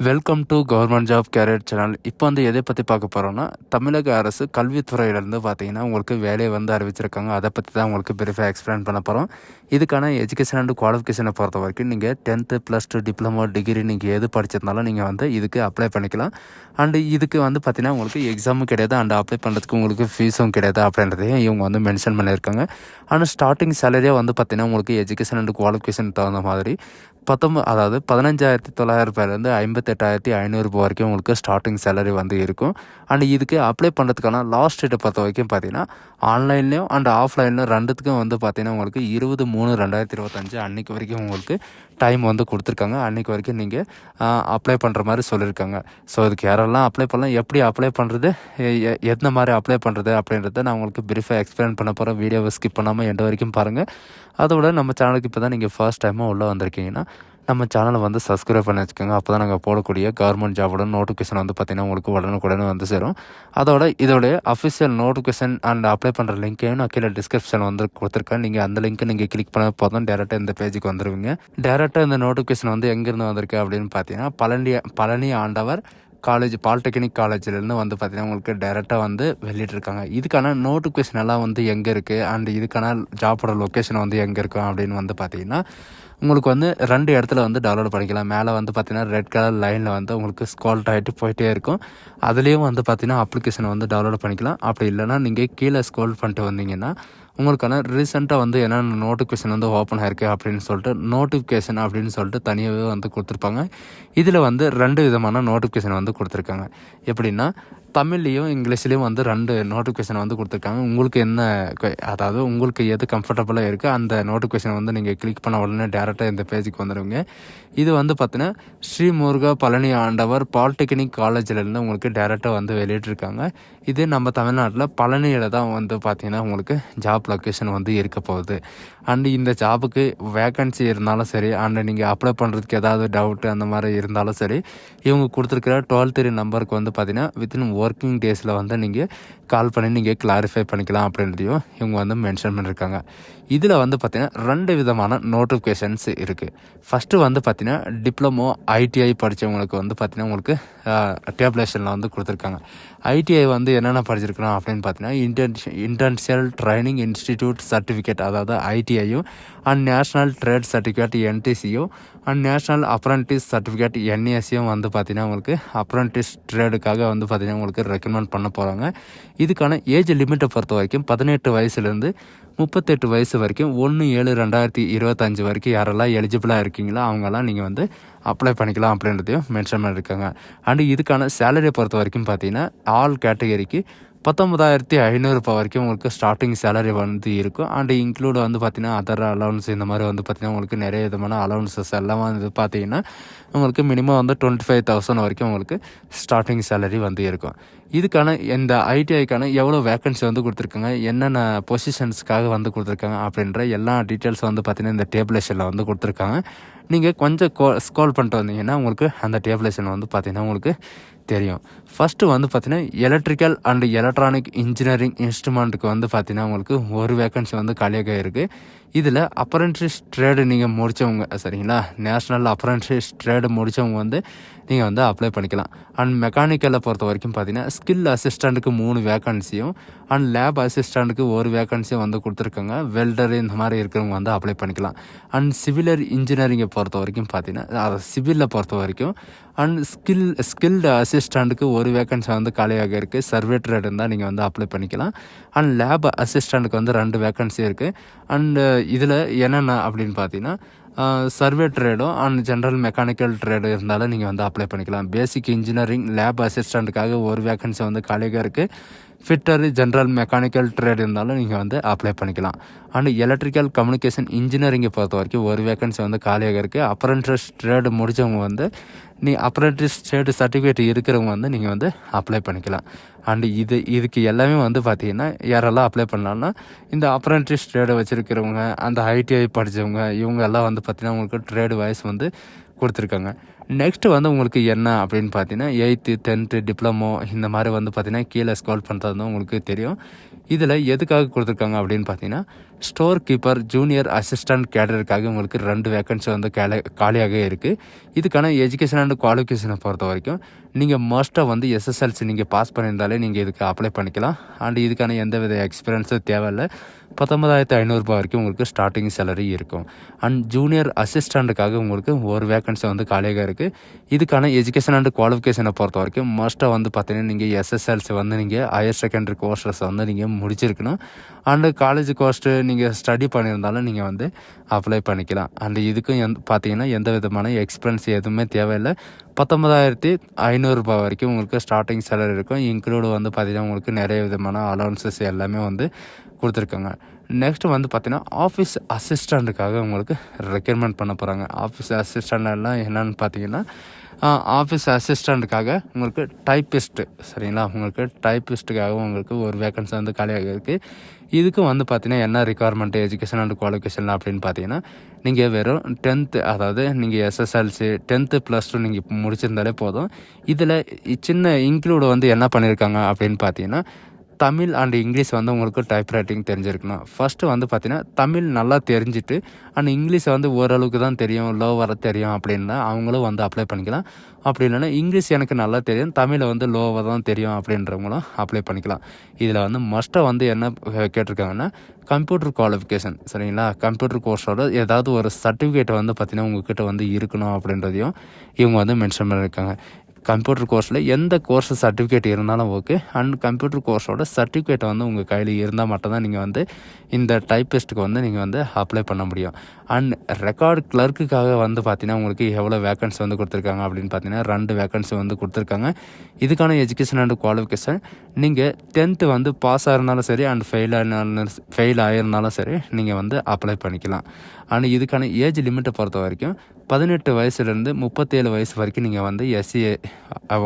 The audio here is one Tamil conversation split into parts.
Welcome to government job career channel. இப்போ எதை பற்றி பார்க்க போகிறோம்னா, தமிழக அரசு கல்வித்துறையிலேருந்து பார்த்தீங்கன்னா உங்களுக்கு வேலையை அறிவிச்சிருக்காங்க. அதை பற்றி தான் உங்களுக்கு பிரீஃபாக எக்ஸ்பிளைன் பண்ண போகிறோம். இதுக்கான எஜுகேஷன் அண்ட் குவாலிஃபிகேஷனை பொறுத்த வரைக்கும் நீங்கள் 10th +2 டிப்ளமோ டிகிரி நீங்கள் எது படிச்சிருந்தாலும் நீங்கள் இதுக்கு அப்ளை பண்ணிக்கலாம். அண்டு இதுக்கு பார்த்தீங்கன்னா உங்களுக்கு எக்ஸாமும் கிடையாது, அண்ட் அப்ளை பண்ணுறதுக்கு உங்களுக்கு ஃபீஸும் கிடையாது அப்படின்றதையும் இவங்க மென்ஷன் பண்ணியிருக்காங்க. ஆனால் ஸ்டார்டிங் சேலரியாக பார்த்தீங்கன்னா உங்களுக்கு எஜுகேஷன் அண்ட் குவாலிஃபிகேஷன் தகுந்த மாதிரி 15,900 ரூபாயிலேருந்து 58,500 ரூபாய் வரைக்கும் உங்களுக்கு ஸ்டார்டிங் சேலரி இருக்கும். அண்ட் இதுக்கு அப்ளை பண்ணுறதுக்கான லாஸ்ட் டேட்டை பொறுத்த வரைக்கும் பார்த்தீங்கன்னா ஆன்லைன்லேயும் அண்ட் ஆஃப்லைன்லையும் ரெண்டுத்துக்கும் பார்த்தீங்கன்னா உங்களுக்கு 20/3/2025 அன்றைக்கி வரைக்கும் உங்களுக்கு டைம் கொடுத்துருக்காங்க. அன்றைக்கி வரைக்கும் நீங்கள் அப்ளை பண்ணுற மாதிரி சொல்லியிருக்காங்க. ஸோ இதுக்கு யாரெல்லாம் அப்ளை பண்ணலாம், எப்படி அப்ளை பண்ணுறது, எந்த மாதிரி அப்ளை பண்ணுறது அப்படின்றத நான் உங்களுக்கு பிரீஃபாக எக்ஸ்பிளைன் பண்ண போகிறேன். வீடியோவை ஸ்கிப் பண்ணாமல் எண்ட் வரைக்கும் பாருங்கள். அதோட நம்ம சேனலுக்கு இப்போ தான் நீங்கள் ஃபர்ஸ்ட் டைமாக உள்ளே வந்திருக்கீங்கன்னா நம்ம சேனலை சப்ஸ்கிரைப் பண்ணி வச்சுக்கோங்க. அப்போ தான் நாங்கள் போடக்கூடிய கவர்மெண்ட் ஜாபோட நோட்டிஃபிகேஷன் பார்த்திங்கன்னா உங்களுக்கு உடனுக்குடனே சேரும். அதோட இதோடைய அஃபிஷியல் நோட்டிஃபிகேஷன் அண்ட் அப்ளை பண்ணுற லிங்க்கையும் நான் கீழே டிஸ்கிரிப்ஷன் கொடுத்துருக்கேன். நீங்கள் அந்த லிங்க்கை நீங்கள் கிளிக் பண்ண போதும் டேரெக்டாக இந்த பேஜுக்கு வந்துடுவீங்க. டேரெக்டாக இந்த நோட்டிஃபிகேஷன் எங்கேருந்து வந்திருக்கு அப்படின்னு பார்த்தீங்கன்னா பழனி ஆண்டவர் காலேஜ் பாலிடெக்னிக் காலேஜிலேருந்து பார்த்தீங்கன்னா உங்களுக்கு டேரெக்டாக வெளியிட்ருக்காங்க. இதுக்கான நோட்டிஃபிகேஷன் எல்லாம் எங்கே இருக்குது அண்ட் இதுக்கான ஜாபோட லொக்கேஷன் எங்கே இருக்கும் அப்படின்னு பார்த்தீங்கன்னா உங்களுக்கு 2 இடத்துல டவுன்லோட் பண்ணிக்கலாம். மேலே பார்த்தீங்கன்னா ரெட் கலர் லைனில் உங்களுக்கு ஸ்க்ரோல் ஆகிட்டு போயிட்டே இருக்கும். அதுலேயும் பார்த்தீங்கன்னா அப்ளிகேஷனை டவுன்லோட் பண்ணிக்கலாம். அப்படி இல்லைனா நீங்கள் கீழே ஸ்க்ரோல் பண்ணிட்டு வந்தீங்கன்னா உங்களுக்கான ரீசெண்டாக என்னென்ன நோட்டிஃபிகேஷன் ஓப்பன் ஆயிருக்கு அப்படின்னு சொல்லிட்டு நோட்டிஃபிகேஷன் அப்படின்னு சொல்லிட்டு தனியாகவே கொடுத்துருப்பாங்க. இதில் 2 விதமான நோட்டிஃபிகேஷன் கொடுத்துருக்காங்க. எப்படின்னா தமிழ்லேயும் இங்கிலீஷ்லேயும் 2 நோட்டிஃபிகேஷன் கொடுத்துருக்காங்க. உங்களுக்கு என்ன, அதாவது உங்களுக்கு எது கம்ஃபர்டபுளாக இருக்குது அந்த நோட்டிஃபிகேஷன் நீங்கள் கிளிக் பண்ண உடனே டேரெக்டாக இந்த பேஜுக்கு வந்துடுவீங்க. இது பார்த்தீங்கன்னா ஸ்ரீ முருகா பழனி ஆண்டவர் பாலிடெக்னிக் காலேஜிலேருந்து உங்களுக்கு டேரெக்டாக வெளியிட்ருக்காங்க. இது நம்ம தமிழ்நாட்டில் பழனியில் தான் பார்த்தீங்கன்னா உங்களுக்கு ஜாப் லொக்கேஷன் இருக்க போகுது. அண்டு இந்த ஜாபுக்கு வேக்கன்சி இருந்தாலும் சரி, அண்டு நீங்கள் அப்ளை பண்ணுறதுக்கு ஏதாவது டவுட்டு அந்த மாதிரி இருந்தாலும் சரி, இவங்க கொடுத்துருக்கிற 12 நம்பருக்கு பார்த்தீங்கன்னா வித்தின் ஒர்க்கிங் டேஸில் நீங்கள் கால் பண்ணி நீங்கள் கிளாரிஃபை பண்ணிக்கலாம் அப்படின்றதையும் இவங்க மென்ஷன் பண்ணியிருக்காங்க. இதில் பார்த்தீங்கன்னா 2 விதமான நோட்டிஃபிகேஷன்ஸ் இருக்குது. ஃபஸ்ட்டு பார்த்தீங்கன்னா டிப்ளமோ ஐடிஐ படித்தவங்களுக்கு பார்த்தீங்கன்னா உங்களுக்கு டேப்லேஷனில் கொடுத்துருக்காங்க. ஐடிஐ என்னென்ன படிச்சிருக்கணும் அப்படின்னு பார்த்தீங்கன்னா இன்டர்நேஷனல் ட்ரைனிங் இன்ஸ்டிடியூட் சர்டிஃபிகேட், அதாவது ஐடிஐயும் அண்ட் நேஷ்னல் ட்ரேட் சர்டிஃபிகேட் என்டிசியும் அண்ட் நேஷ்னல் அப்ரண்டிஸ் சர்டிஃபிகேட் என்ஏசியும் பார்த்தீங்கன்னா உங்களுக்கு அப்ரண்டிஸ் ட்ரேடுக்காக பார்த்தீங்கன்னா உங்களுக்கு ரெக்கமெண்ட் பண்ண போகிறாங்க. இதுக்கான ஏஜ் லிமிட்டை பொறுத்த வரைக்கும் 18 வயசுலேருந்து 38 வயசு வரைக்கும் 1/7/2025 வரைக்கும் யாரெல்லாம் எலிஜிபிளாக இருக்கீங்களோ அவங்கெல்லாம் நீங்கள் அப்ளை பண்ணிக்கலாம் அப்படின்றதையும் மென்ஷன் பண்ணியிருக்காங்க. அண்டு இதுக்கான சேலரியை பொறுத்த வரைக்கும் பார்த்தீங்கன்னா ஆல் கேட்டகரிக்கு 19,500 ரூபாய் வரைக்கும் உங்களுக்கு ஸ்டார்டிங் சேலரி இருக்கும். அண்ட் இன்க்ளூட் பார்த்தீங்கன்னா அதர் அலவன்ஸ் இந்த மாதிரி பார்த்தீங்கன்னா உங்களுக்கு நிறைய விதமான அலவன்சஸ் எல்லாம் பார்த்தீங்கன்னா உங்களுக்கு மினிமம் 25,000 வரைக்கும் உங்களுக்கு ஸ்டார்டிங் சேலரி இருக்கும். இதுக்கான இந்த ஐடிஐக்கான எவ்வளோ வேக்கன்சி கொடுத்துருக்காங்க, என்னென்ன பொசிஷன்ஸ்க்காக கொடுத்துருக்காங்க அப்படின்ற எல்லா டீட்டெயில்ஸ் பார்த்தீங்கன்னா இந்த டேபிளேஷனில் கொடுத்துருக்காங்க. நீங்கள் கொஞ்சம் ஸ்க்ரோல் பண்ணிட்டு வந்தீங்கன்னா உங்களுக்கு அந்த டேபிளேஷன் பார்த்தீங்கன்னா உங்களுக்கு தெரியும். ஃபஸ்ட்டு பார்த்தீங்கன்னா எலக்ட்ரிக்கல் அண்ட் எலக்ட்ரானிக் இன்ஜினியரிங் இன்ஸ்ட்ருமெண்ட்டுக்கு பார்த்தீங்கன்னா உங்களுக்கு ஒரு வேக்கன்சி காலியாக இருக்குது. இதில் அப்ரண்டிஸ் ட்ரேடு நீங்கள் முடித்தவங்க சரிங்களா, நேஷ்னல் அப்ரண்டிஸ் ட்ரேடு முடித்தவங்க நீங்கள் அப்ளை பண்ணிக்கலாம். அண்ட் மெக்கானிக்கலை பொறுத்த வரைக்கும் பார்த்தீங்கன்னா ஸ்கில் அசிஸ்டண்ட்டுக்கு 3 வேக்கன்சியும் அண்ட் லேப் அசிஸ்டண்ட்டுக்கு 1 வேக்கன்சியும் கொடுத்துருக்காங்க. வெல்டர் இந்த மாதிரி இருக்கிறவங்க அப்ளை பண்ணிக்கலாம். அண்ட் சிவிலர் இன்ஜினியரிங்கை பொறுத்த வரைக்கும் பார்த்தீங்கன்னா சிவிலில் பொறுத்த வரைக்கும் அண்ட் ஸ்கில்டு அசிஸ்டண்ட்டுக்கு 1 வேக்கன்சி காலியாக இருக்குது. சர்வே ட்ரேட் இருந்தால் நீங்கள் அப்ளை பண்ணிக்கலாம். அண்ட் லேப் அசிஸ்டண்ட்டுக்கு 2 வேக்கன்சி இருக்குது. அண்டு இதில் என்னென்ன அப்படின்னு பார்த்தீங்கன்னா சர்வே ட்ரேடும் அண்ட் ஜென்ரல் மெக்கானிக்கல் ட்ரேடு இருந்தாலும் நீங்கள் அப்ளை பண்ணிக்கலாம். பேசிக் இன்ஜினியரிங் லேப் அசிஸ்டண்ட்டுக்காக 1 வேக்கன்சி காலியாக இருக்குது. ஃபிட்டர் ஜென்ரல் மெக்கானிக்கல் ட்ரேட் இருந்தாலும் நீங்கள் அப்ளை பண்ணிக்கலாம். அண்ட் எலக்ட்ரிக்கல் கம்யூனிகேஷன் இன்ஜினியரிங்கை பொறுத்த வரைக்கும் 1 வேக்கன்சி காலியாக இருக்குது. அப்ரண்டிஸ் ட்ரேடு முடித்தவங்க அப்ரண்டிஸ் ட்ரேடு சர்டிஃபிகேட் இருக்கிறவங்க நீங்கள் அப்ளை பண்ணிக்கலாம். அண்டு இதுக்கு எல்லாமே பார்த்தீங்கன்னா யாரெல்லாம் அப்ளை பண்ணலான்னா இந்த அப்ரண்டிஸ் ட்ரேடு வச்சுருக்கிறவங்க, அந்த ஐடிஐ படித்தவங்க, இவங்க எல்லாம் பார்த்தீங்கன்னா உங்களுக்கு ட்ரேடு வைஸ் கொடுத்துருக்காங்க. நெக்ஸ்ட்டு உங்களுக்கு என்ன அப்படின்னு பார்த்தீங்கன்னா 8th 10th டிப்ளமோ இந்த மாதிரி பார்த்தீங்கன்னா கீழே ஸ்க்ரோல் பண்ணுறது உங்களுக்கு தெரியும். இதில் எதுக்காக கொடுத்துருக்காங்க அப்படின்னு பார்த்தீங்கன்னா ஸ்டோர் கீப்பர் ஜூனியர் அசிஸ்டன்ட் கேடருக்காக உங்களுக்கு 2 வேக்கன்சி வந்து காலியாக இருக்குது. இதுக்கான எஜுகேஷன் அண்ட் குவாலிஃபிகேஷனை பொறுத்த வரைக்கும் நீங்கள் மோஸ்ட்டாக வந்து எஸ்எஸ்எல்சி நீங்கள் பாஸ் பண்ணியிருந்தாலே நீங்கள் இதுக்கு அப்ளை பண்ணிக்கலாம். அண்ட் இதுக்கான எந்த வித எக்ஸ்பீரியன்ஸும் தேவையில்லை. 19,500 வரைக்கும் உங்களுக்கு ஸ்டார்டிங் சேலரி இருக்கும். அண்ட் ஜூனியர் அசிஸ்டண்ட்டுக்காக உங்களுக்கு ஒரு வேக்கன்சி வந்து காலியாக இருக்குது. இதுக்கான எஜுகேஷன் அண்ட் குவாலிஃபிகேஷனை பொறுத்த வரைக்கும் மோஸ்ட்டாக வந்து பார்த்தீங்கன்னா நீங்கள் எஸ்எஸ்எல்சி வந்து நீங்கள் ஹையர் செகண்டரி கோர்ஸஸ் வந்து நீங்கள் முடிச்சிருக்கணும். அண்டு காலேஜ் கோர்ஸ்ட்டு நீங்கள் ஸ்டடி பண்ணியிருந்தாலும் நீங்கள் வந்து அப்ளை பண்ணிக்கலாம். அண்டு இதுக்கும் பார்த்தீங்கன்னா எந்த விதமான எக்ஸ்பீரியன்ஸ் எதுவுமே தேவையில்லை. 19,500 வரைக்கும் உங்களுக்கு ஸ்டார்டிங் சேலரி இருக்கும். இன்க்ளூடு வந்து பார்த்திங்கன்னா உங்களுக்கு நிறைய விதமான அலவன்சஸ் எல்லாமே வந்து கொடுத்துருக்காங்க. நெக்ஸ்ட்டு வந்து பார்த்திங்கன்னா ஆஃபீஸ் அசிஸ்டண்ட்டுக்காக உங்களுக்கு ரெக்ரூட்மெண்ட் பண்ண போகிறாங்க. ஆஃபீஸ் அசிஸ்டண்ட் எல்லாம் என்னென்னு பார்த்தீங்கன்னா ஆஃபீஸ் அசிஸ்டண்ட்டுக்காக உங்களுக்கு டைப்பிஸ்ட்டு சரிங்களா, உங்களுக்கு டைப்பிஸ்ட்டுக்காக உங்களுக்கு ஒரு வேக்கன்சி வந்து காலியாக இருக்குது. இதுக்கும் வந்து பார்த்தீங்கன்னா என்ன ரிக்குவயர்மெண்ட்டு எஜுகேஷன் அண்ட் குவாலிஃபிகேஷன் அப்படின்னு பார்த்தீங்கன்னா நீங்கள் வெறும் 10th அதாவது நீங்கள் எஸ்எஸ்எல்சி 10th +2 நீங்கள் முடிச்சிருந்தாலே போதும். இதில் சின்ன இன்க்ளூடு வந்து என்ன பண்ணியிருக்காங்க அப்படின்னு பார்த்தீங்கன்னா தமிழ் அண்ட் இங்கிலீஷ் வந்து உங்களுக்கு டைப் ரைட்டிங் தெரிஞ்சிருக்கணும். ஃபஸ்ட்டு வந்து பார்த்தீங்கன்னா தமிழ் நல்லா தெரிஞ்சுட்டு அண்ட் இங்கிலீஷை வந்து ஓரளவுக்கு தான் தெரியும், லோ வர தெரியும் அப்படின்னா அவங்களும் வந்து அப்ளை பண்ணிக்கலாம். அப்படி இல்லைன்னா இங்கிலீஷ் எனக்கு நல்லா தெரியும், தமிழை வந்து லோவாக தான் தெரியும் அப்படின்றவங்களும் அப்ளை பண்ணிக்கலாம். இதில் வந்து மஸ்ட்டாக வந்து என்ன கேட்டிருக்காங்கன்னா கம்ப்யூட்டர் குவாலிஃபிகேஷன் சரிங்களா, கம்ப்யூட்டர் கோர்ஸோட ஏதாவது ஒரு சர்டிஃபிகேட் வந்து பார்த்திங்கன்னா உங்கள்கிட்ட வந்து இருக்கணும் அப்படின்றதையும் இவங்க வந்து மென்ஷன் பண்ணியிருக்காங்க. கம்ப்யூட்டர் கோர்ஸில் எந்த கோர்ஸ் சர்டிஃபிகேட் இருந்தாலும் ஓகே. அண்ட் கம்ப்யூட்டர் கோர்ஸோட சர்டிஃபிகேட் வந்து உங்கள் கையில் இருந்தால் மட்டும்தான் நீங்கள் வந்து இந்த டைப்பிஸ்ட்டுக்கு வந்து நீங்கள் வந்து அப்ளை பண்ண முடியும். அண்ட் ரெக்கார்டு கிளர்க்குக்காக வந்து பார்த்தீங்கன்னா உங்களுக்கு எவ்வளோ வேக்கன்சி வந்து கொடுத்துருக்காங்க அப்படின்னு பார்த்தீங்கன்னா 2 வேக்கன்சி வந்து கொடுத்துருக்காங்க. இதுக்கான எஜுகேஷன் அண்ட் குவாலிஃபிகேஷன் நீங்கள் 10th வந்து பாஸ் ஆகிருந்தாலும் சரி அண்ட் ஃபெயில் ஆகிருந்தாலும் சரி நீங்கள் வந்து அப்ளை பண்ணிக்கலாம். அண்ட் இதுக்கான ஏஜ் லிமிட்டை பொறுத்த வரைக்கும் 18 வயசுலேருந்து 37 வயசு வரைக்கும் நீங்கள் வந்து எஸ்சி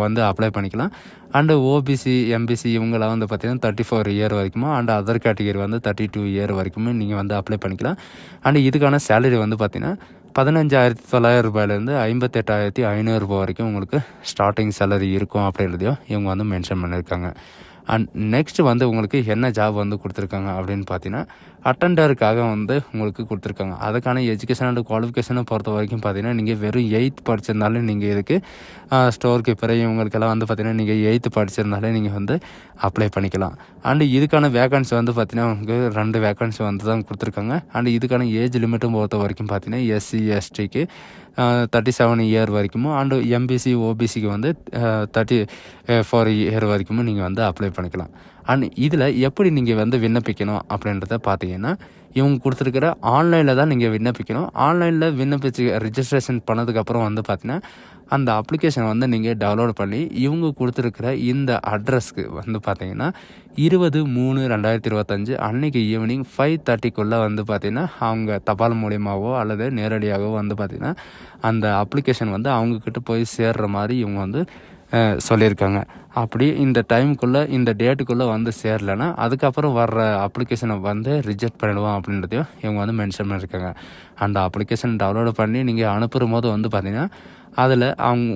வந்து அப்ளை பண்ணிக்கலாம். அண்டு ஓபிசி எம்பிசி இவங்களாம் வந்து பார்த்திங்கன்னா 34 இயர் வரைக்குமோ அண்ட் அதர் கேட்டகரி வந்து 32 இயர் வரைக்குமே நீங்கள் வந்து அப்ளை பண்ணிக்கலாம். அண்டு இதுக்கான சேலரி வந்து பார்த்திங்கன்னா 15,900 ரூபாயிலேருந்து 58,500 வரைக்கும் உங்களுக்கு ஸ்டார்டிங் சேலரி இருக்கும் அப்படின்றதையும் இவங்க வந்து மென்ஷன் பண்ணியிருக்காங்க. அண்ட் நெக்ஸ்ட்டு வந்து உங்களுக்கு என்ன ஜாப் வந்து கொடுத்துருக்காங்க அப்படின்னு பார்த்தீங்கன்னா அட்டெண்டருக்காக வந்து உங்களுக்கு கொடுத்துருக்காங்க. அதுக்கான எஜுகேஷன் அண்ட் குவாலிஃபிகேஷனை பொறுத்த வரைக்கும் பார்த்தீங்கன்னா நீங்கள் வெறும் 8th படிச்சிருந்தாலும் நீங்கள் இதுக்கு ஸ்டோர் கீப்பரை இவங்களுக்கெல்லாம் வந்து பார்த்திங்கன்னா நீங்கள் 8th படிச்சிருந்தாலே நீங்கள் வந்து அப்ளை பண்ணிக்கலாம். அண்டு இதுக்கான வேக்கன்சி வந்து பார்த்திங்கன்னா உங்களுக்கு 2 வேக்கன்சி வந்து தான் கொடுத்துருக்காங்க. அண்டு இதுக்கான ஏஜ் லிமிட்டும் பொறுத்த வரைக்கும் பார்த்தீங்கன்னா எஸ்சி எஸ்டிக்கு 37 இயர் வரைக்கும் அண்டு எம்பிசி ஓபிசிக்கு வந்து 34 இயர் வரைக்கும் நீங்கள் வந்து அப்ளை பண்ணிக்கலாம். அண்ட் இதில் எப்படி நீங்கள் வந்து விண்ணப்பிக்கணும் அப்படின்றத பார்த்தீங்கன்னா இவங்க கொடுத்துருக்கிற ஆன்லைனில் தான் நீங்கள் விண்ணப்பிக்கணும். ஆன்லைனில் விண்ணப்பிச்சு ரிஜிஸ்ட்ரேஷன் பண்ணதுக்கப்புறம் வந்து பார்த்தீங்கன்னா அந்த அப்ளிகேஷன் வந்து நீங்கள் டவுன்லோட் பண்ணி இவங்க கொடுத்துருக்கிற இந்த அட்ரஸ்க்கு வந்து பார்த்தீங்கன்னா 20/3/2025 அன்றைக்கி ஈவினிங் 5:30க்குள்ளே வந்து பார்த்திங்கன்னா அவங்க தபால் மூலியமாகவோ அல்லது நேரடியாகவோ வந்து பார்த்திங்கன்னா அந்த அப்ளிகேஷன் வந்து அவங்கக்கிட்ட போய் சேர்ற மாதிரி இவங்க வந்து சொல்லியிருக்காங்க. அப்படி இந்த டைமுக்குள்ளே இந்த டேட்டுக்குள்ளே வந்து சேரலைன்னா அதுக்கப்புறம் வர்ற அப்ளிகேஷனை வந்து ரிஜெக்ட் பண்ணிடுவோம் அப்படின்றதையும் இவங்க வந்து மென்ஷன் பண்ணியிருக்காங்க. அந்த அப்ளிகேஷன் டவுன்லோடு பண்ணி நீங்கள் அனுப்புகிற போது வந்து பார்த்திங்கன்னா அதில்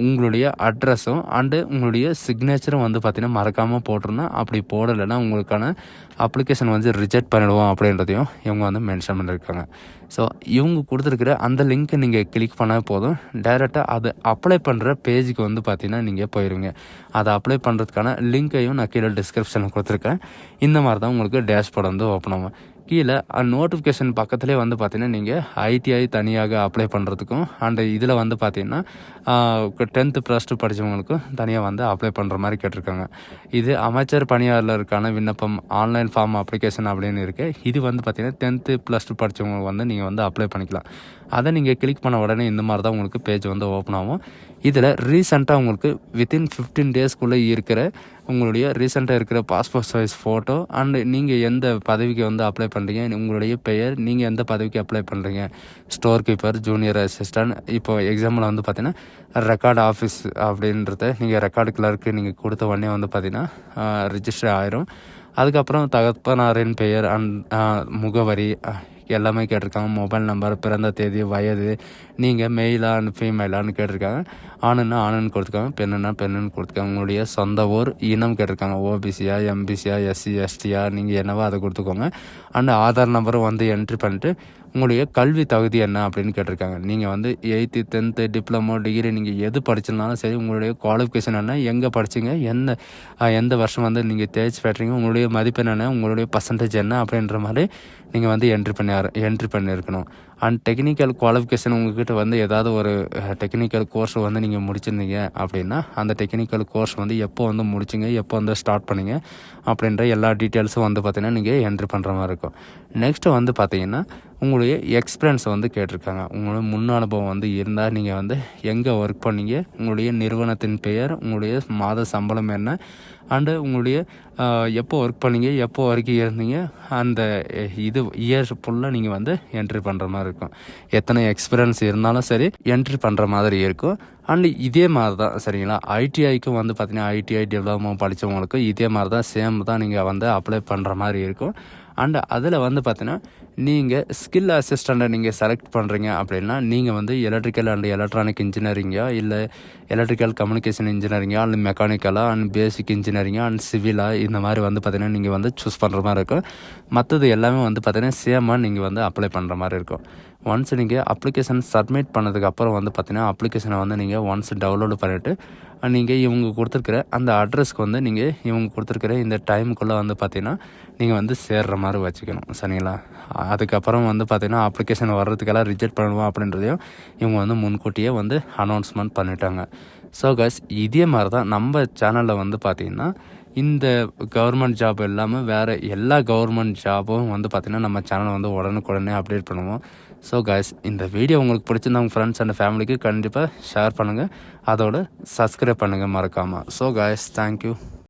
உங்களுடைய அட்ரஸும் அண்டு உங்களுடைய சிக்னேச்சரும் வந்து பார்த்திங்கன்னா மறக்காமல் போட்டிருந்தோம். அப்படி போடலைன்னா உங்களுக்கான அப்ளிகேஷன் வந்து ரிஜெக்ட் பண்ணிடுவோம் அப்படின்றதையும் இவங்க வந்து மென்ஷன் பண்ணியிருக்காங்க. ஸோ இவங்க கொடுத்துருக்குற அந்த லிங்க்கை நீங்கள் கிளிக் பண்ணால் போதும், டைரெக்டாக அது அப்ளை பண்ணுற பேஜுக்கு வந்து பார்த்திங்கன்னா நீங்கள் போயிடுவீங்க. அதை அப்ளை பண்ணுறதுக்கான லிங்க்கையும் நான் கீழே டிஸ்கிரிப்ஷனில் கொடுத்துருக்கேன். இந்த மாதிரி தான் உங்களுக்கு டேஷ்போர்டு வந்து ஓப்பன் ஆகும். கீழே நோட்டிஃபிகேஷன் பக்கத்துலேயே வந்து பார்த்திங்கன்னா நீங்கள் ஐடிஐ தனியாக அப்ளை பண்ணுறதுக்கும் அண்ட் இதில் வந்து பார்த்திங்கன்னா 10th +2 படித்தவங்களுக்கும் தனியாக வந்து அப்ளை பண்ணுற மாதிரி கேட்டிருக்காங்க. இது அமைச்சர் பணியாளருக்கான விண்ணப்பம் ஆன்லைன் ஃபார்ம் அப்ளிகேஷன் அப்படின்னு இருக்குது. இது வந்து பார்த்திங்கன்னா 10th +2 படித்தவங்க வந்து நீங்கள் வந்து அப்ளை பண்ணிக்கலாம். அதை நீங்கள் கிளிக் பண்ண உடனே இந்த மாதிரி தான் உங்களுக்கு பேஜ் வந்து ஓப்பன் ஆகும். இதில் ரீசெண்டாக உங்களுக்கு வித்தின் 15 டேஸ்க்குள்ளே இருக்கிற உங்களுடைய ரீசெண்டாக இருக்கிற பாஸ்போர்ட் சைஸ் ஃபோட்டோ அண்டு நீங்கள் எந்த பதவிக்கு வந்து அப்ளை பண்ணுறீங்க, உங்களுடைய பெயர், நீங்கள் எந்த பதவிக்கு அப்ளை பண்ணுறீங்க, ஸ்டோர் கீப்பர், ஜூனியர் அசிஸ்டன்ட், இப்போ எக்ஸாம்பிள் வந்து பார்த்திங்கன்னா ரெக்கார்டு ஆஃபீஸ் அப்படின்றத நீங்கள் ரெக்கார்டு கிளர்க்கு நீங்கள் கொடுத்த உடனே வந்து பார்த்திங்கன்னா ரிஜிஸ்டர் ஆயிரும். அதுக்கப்புறம் தகப்பனாரின் பெயர் அண்ட் முகவரி எல்லாமே கேட்டிருக்காங்க. மொபைல் நம்பர், பிறந்த தேதி, வயது, நீங்கள் மெயிலா அண்ட் ஃபீமேலான்னு கேட்டிருக்காங்க. ஆணுன்னா ஆணுன்னு கொடுத்துருக்காங்க, பெண்ணுன்னா பெண்ணுன்னு கொடுத்துருக்காங்க. உங்களுடைய சொந்த ஊர், இனம் கேட்டிருக்காங்க. ஓபிசியா, எம்பிசியா, எஸ்சி, எஸ்டியா, நீங்கள் என்னவோ அதை கொடுத்துக்கோங்க. அண்ட் ஆதார் நம்பரும் வந்து என்ட்ரி பண்ணிட்டு உங்களுடைய கல்வி தகுதி என்ன அப்படின்னு கேட்டிருக்காங்க. நீங்கள் வந்து 8th 10th டிப்ளமோ டிகிரி நீங்கள் எது படிச்சிருந்தாலும் சரி, உங்களுடைய குவாலிஃபிகேஷன் என்ன, எங்கே படிச்சிங்க, எந்த வருஷம் வந்து நீங்கள் தேர்ச்சி பெற்றீங்க, உங்களுடைய மதிப்பெண் என்ன, உங்களுடைய பர்சன்டேஜ் என்ன அப்படின்ற மாதிரி நீங்கள் வந்து என்ட்ரி பண்ணியிருக்கணும். அண்ட் டெக்னிக்கல் குவாலிஃபிகேஷன் உங்கள்கிட்ட வந்து ஏதாவது ஒரு டெக்னிக்கல் கோர்ஸ் வந்து நீங்கள் முடிச்சிருந்தீங்க அப்படின்னா அந்த டெக்னிக்கல் கோர்ஸ் வந்து எப்போ வந்து முடிச்சிங்க, எப்போ வந்து ஸ்டார்ட் பண்ணிங்க அப்படின்ற எல்லா டீட்டெயில்ஸும் வந்து பார்த்திங்கன்னா நீங்கள் என்ட்ரி பண்ணுற மாதிரி இருக்கும். நெக்ஸ்ட்டு வந்து பார்த்திங்கன்னா உங்களுடைய எக்ஸ்பீரியன்ஸ் வந்து கேட்டிருக்காங்க. உங்களுடைய முன் அனுபவம் வந்து இருந்தால் நீங்கள் வந்து எங்கே ஒர்க் பண்ணீங்க, உங்களுடைய நிறுவனத்தின் பெயர், உங்களுடைய மாத சம்பளம் என்ன, அண்டு உங்களுடைய எப்போ ஒர்க் பண்ணீங்க, எப்போ வரைக்கும் இருந்தீங்க, அந்த இயர்ஸ் ஃபுல்லாக நீங்கள் வந்து என்ட்ரி பண்ணுற மாதிரி இருக்கும். எத்தனை எக்ஸ்பீரியன்ஸ் இருந்தாலும் சரி என்ட்ரி பண்ணுற மாதிரி இருக்கும். அண்ட் இதே மாதிரி தான் சரிங்களா, ஐடிஐக்கும் வந்து பார்த்திங்கன்னா ஐடிஐ டிப்ளமோ படித்தவங்களுக்கு இதே மாதிரி தான் சேம் தான் நீங்கள் வந்து அப்ளை பண்ணுற மாதிரி இருக்கும். அண்டு அதில் வந்து பார்த்தீங்கன்னா நீங்கள் ஸ்கில் அசிஸ்டண்ட்டை நீங்கள் செலக்ட் பண்ணுறீங்க அப்படின்னா நீங்கள் வந்து எலக்ட்ரிக்கல் அண்ட் எலக்ட்ரானிக் இன்ஜினியரிங்கா, இல்லை எலக்ட்ரிக்கல் கம்யூனிகேஷன் இன்ஜினியரிங்கா, அல்லது மெக்கானிக்கலாக அண்ட் பேசிக் இன்ஜினியரிங்கா அண்ட் சிவிலாக, இந்த மாதிரி வந்து பார்த்திங்கன்னா நீங்கள் வந்து சூஸ் பண்ணுற மாதிரி இருக்கும். மற்றது எல்லாமே வந்து பார்த்திங்கன்னா சேமாக நீங்கள் வந்து அப்ளை பண்ணுற மாதிரி இருக்கும். ஒன்ஸ் நீங்கள் அப்ளிகேஷன் சப்மிட் பண்ணதுக்கப்புறம் வந்து பார்த்திங்கன்னா அப்ளிகேஷனை வந்து நீங்கள் ஒன்ஸ் டவுன்லோடு பண்ணிவிட்டு நீங்கள் இவங்க கொடுத்துருக்குற அந்த அட்ரஸ்க்கு வந்து நீங்கள் இவங்க கொடுத்துருக்குற இந்த டைமுக்குள்ளே வந்து பார்த்திங்கன்னா நீங்கள் வந்து சேர்ற மாதிரி வச்சுக்கணும் சரிங்களா. அதுக்கப்புறம் வந்து பார்த்திங்கன்னா அப்ளிகேஷன் வர்றதுக்கெல்லாம் ரிஜெக்ட் பண்ணுவோம் அப்படின்றதையும் இவங்க வந்து முன்கூட்டியே வந்து அனௌன்ஸ்மெண்ட் பண்ணிட்டாங்க. ஸோ கைஸ், இதே மாதிரி தான் நம்ம சேனலில் வந்து பார்த்திங்கன்னா இந்த கவர்மெண்ட் ஜாப் இல்லாமல் வேறு எல்லா கவர்மெண்ட் ஜாபும் வந்து பார்த்திங்கன்னா நம்ம சேனலை வந்து உடனுக்குடனே அப்டேட் பண்ணுவோம். ஸோ கைஸ், இந்த வீடியோ உங்களுக்கு பிடிச்சிருந்தா உங்கள் ஃப்ரெண்ட்ஸ் அண்ட் ஃபேமிலிக்கு கண்டிப்பாக ஷேர் பண்ணுங்கள், அதோட சப்ஸ்கிரைப் பண்ணுங்கள் மறக்காமல். So guys, thank you.